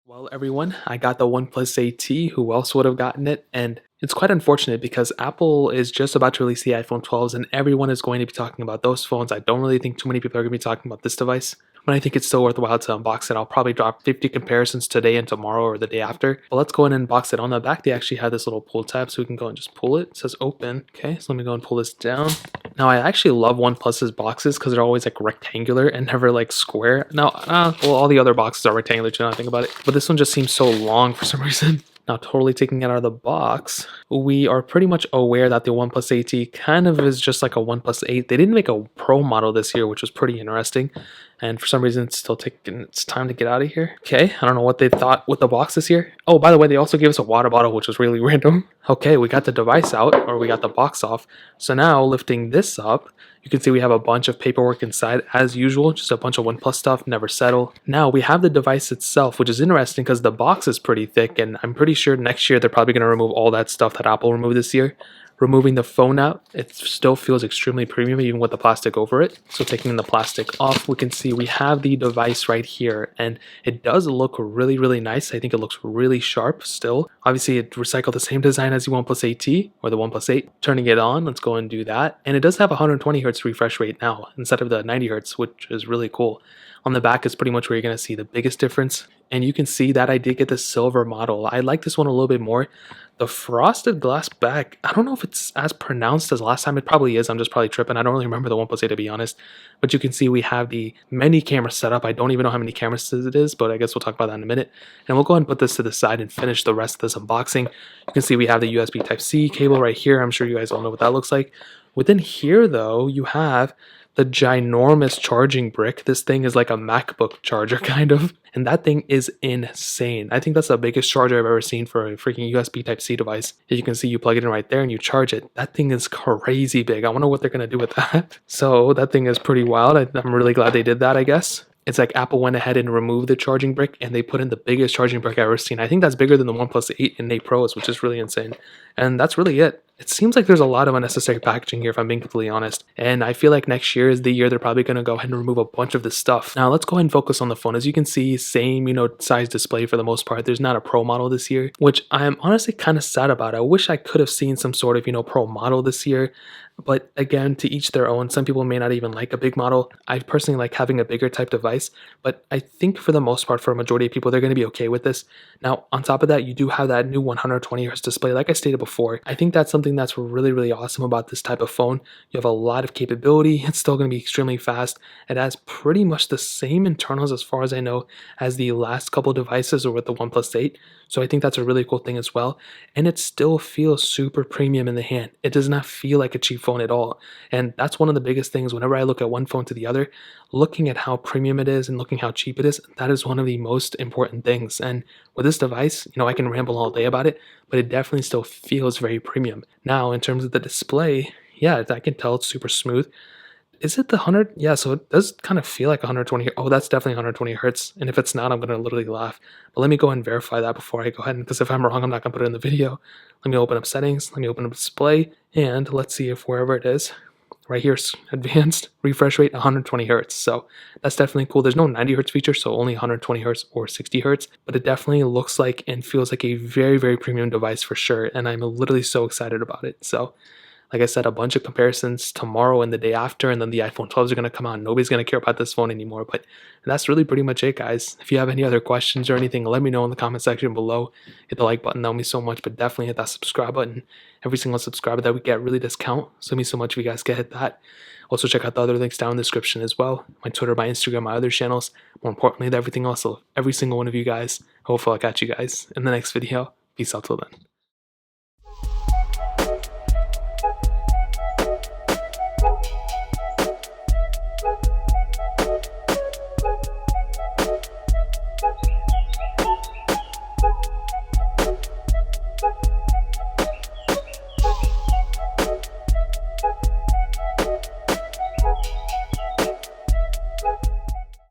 Well, everyone, I got the OnePlus 8T. Who else would have gotten it? And it's quite unfortunate because Apple is just about to release the iPhone 12s, and everyone is going to be talking about those phones. I don't really think too many people are going to be talking about this device, but I think it's still worthwhile to unbox it. I'll probably drop 50 comparisons today and tomorrow or the day after. But let's go ahead and unbox it. On the back, they actually have this little pull tab, so we can go and just pull it. It says open. Okay, so let me go and pull this down. Now, I actually love OnePlus's boxes because they're always like rectangular and never like square. Now, well, all the other boxes are rectangular too, now I think about it. But this one just seems so long for some reason. Now, totally taking it out of the box, we are pretty much aware that the OnePlus 8T kind of is just like a OnePlus 8. They didn't make a Pro model this year, which was pretty interesting. And for some reason, it's still taking its time to get out of here. Okay, I don't know what they thought with the box this year. Oh, by the way, they also gave us a water bottle, which was really random. Okay, we got the device out, or we got the box off. So now, lifting this up, you can see we have a bunch of paperwork inside as usual, just a bunch of OnePlus stuff, never settle. Now we have the device itself, which is interesting because the box is pretty thick, and I'm pretty sure next year they're probably going to remove all that stuff that Apple removed this year. Removing the phone out, it still feels extremely premium even with the plastic over it. So taking the plastic off, we can see we have the device right here, and it does look really, really nice. I think it looks really sharp still. Obviously, it recycled the same design as the OnePlus 8T or the OnePlus 8. Turning it on, let's go and do that. And it does have 120 Hz refresh rate now instead of the 90 Hz, which is really cool. On the back is pretty much where you're going to see the biggest difference. And you can see that I did get the silver model. I like this one a little bit more. The frosted glass back, I don't know if it's as pronounced as last time. It probably is. I'm just probably tripping. I don't really remember the OnePlus 8 to be honest. But you can see we have the many camera setup. I don't even know how many cameras it is, but I guess we'll talk about that in a minute. And we'll go ahead and put this to the side and finish the rest of this unboxing. You can see we have the USB Type-C cable right here. I'm sure you guys all know what that looks like. Within here, though, you have the ginormous charging brick. This thing is like a MacBook charger kind of, and that thing is insane. I think that's the biggest charger I've ever seen for a freaking USB Type-C device. As you can see, you plug it in right there and you charge it. That thing is crazy big. I wonder what they're gonna do with that. So that thing is pretty wild. I'm really glad they did that, I guess. It's like Apple went ahead and removed the charging brick and they put in the biggest charging brick I've ever seen. I think that's bigger than the OnePlus 8 and 8 Pros, which is really insane. And that's really it. It seems like there's a lot of unnecessary packaging here, if I'm being completely honest. And I feel like next year is the year they're probably going to go ahead and remove a bunch of this stuff. Now, let's go ahead and focus on the phone. As you can see, same, size display for the most part. There's not a Pro model this year, which I'm honestly kind of sad about. I wish I could have seen some sort of, Pro model this year. But again, to each their own. Some people may not even like a big model. I personally like having a bigger type device, but I think for the most part, for a majority of people, they're going to be okay with this. Now, on top of that, you do have that new 120 Hz display. Like I stated before, I think that's something that's really, really awesome about this type of phone. You have a lot of capability. It's still going to be extremely fast. It has pretty much the same internals, as far as I know, as the last couple devices or with the OnePlus 8. So I think that's a really cool thing as well. And it still feels super premium in the hand. It does not feel like a cheap phone at all. And that's one of the biggest things whenever I look at one phone to the other, looking at how premium it is and looking how cheap it is, that is one of the most important things. And with this device, I can ramble all day about it, but it definitely still feels very premium. Now, in terms of the display, yeah, I can tell it's super smooth. Is it the 100? Yeah, so it does kind of feel like 120. Oh, that's definitely 120 hertz. And if it's not, I'm going to literally laugh. But let me go and verify that before I go ahead. Because if I'm wrong, I'm not going to put it in the video. Let me open up settings. Let me open up display. And let's see if wherever it is. Right here, advanced refresh rate 120 hertz. So that's definitely cool. There's no 90 hertz feature, so only 120 hertz or 60 hertz. But it definitely looks like and feels like a very, very premium device for sure. And I'm literally so excited about it. So like I said, a bunch of comparisons tomorrow and the day after, and then the iPhone 12s are going to come out. Nobody's going to care about this phone anymore, but that's really pretty much it, guys. If you have any other questions or anything, let me know in the comment section below. Hit the like button, that would mean so much, but definitely hit that subscribe button. Every single subscriber that we get really does count, so it means so much if you guys can hit that. Also, check out the other links down in the description as well. My Twitter, my Instagram, my other channels. More importantly, everything else, so every single one of you guys. Hopefully I'll catch you guys in the next video. Peace out till then.